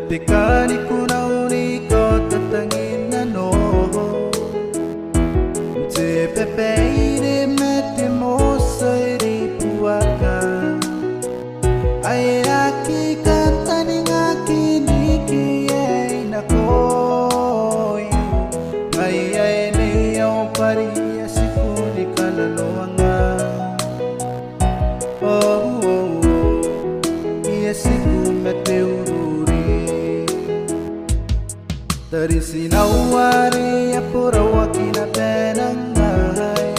Tekani kuna uniko tatangin na no Te pepeire mete mosa iri puaka Ai aki kantani ngaki niki ei na koyu Ngai ai ni au pari asiku di kalaloanga Oh oh oh Iasiku mete Dari sinawari apura wakina penangai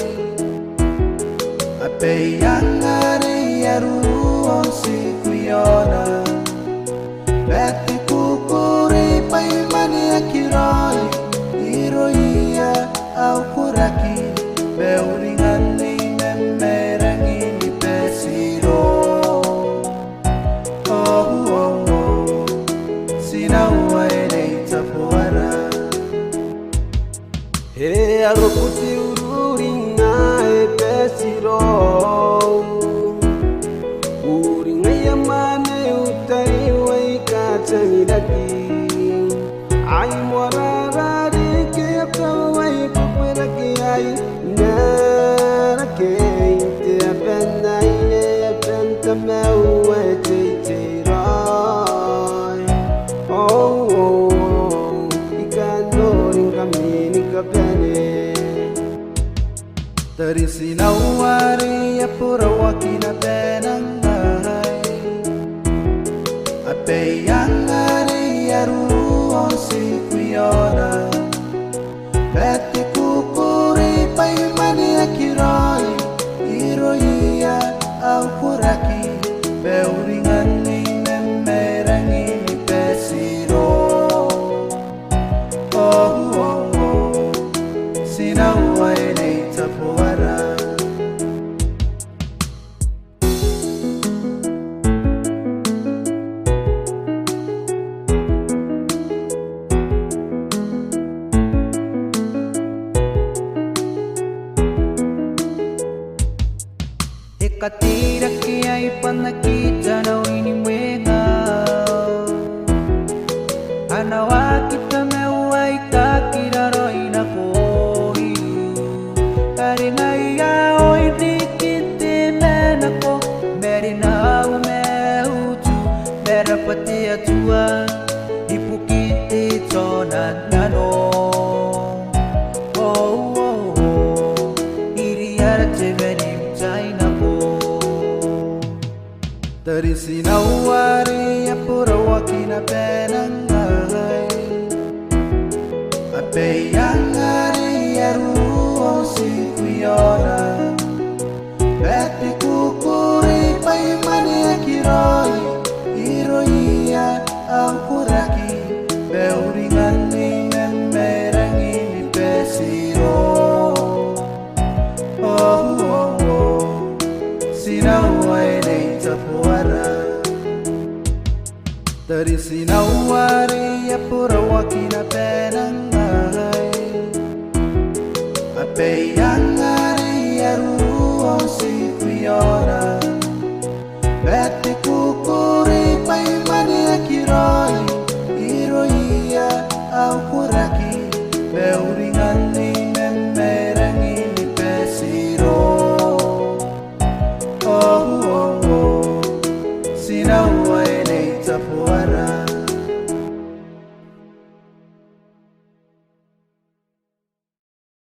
Ape yang ari aruon si kuyona Beti kukuri paimani akiroi Iroia au kuraki Beuringan ni memerangi ni pesiro Oh oh oh Sinawai He arokuti ururinga e pesiro Uringa yamane utai wai kacangidaki Ai morarari ke aptawai kuperaki ai Narake te apenai ne apentamau e teitirai Oh oh ikanoring kami ni kapene Dari sinawari apura wakina penangai Ape yang ari aruon si kuyona Beti kukuri paimani akiroi Iroia au kuraki Beuringan ni memerangi ni pesiro Oh oh oh Sinawai nei tapuara Ikatira kiai panakita na winimwenga Anawa kita mewai kakiraroi na kohiu Karingai aoi dikiti menako Merina umeutu Merapati atua Ipukiti tonan ngano Oh oh oh Iri arate venim chainako Dari sinawari apura wakina penangai Ape yang ari aruon si kuyona Beti kukuri paimani akiroi Iroia au kuraki Beuringan ni memerangi ni pesiro Oh oh oh Sinawai nei tapuara Dari sinawari apura wakina penangai Ape yang ari aruon si kuyona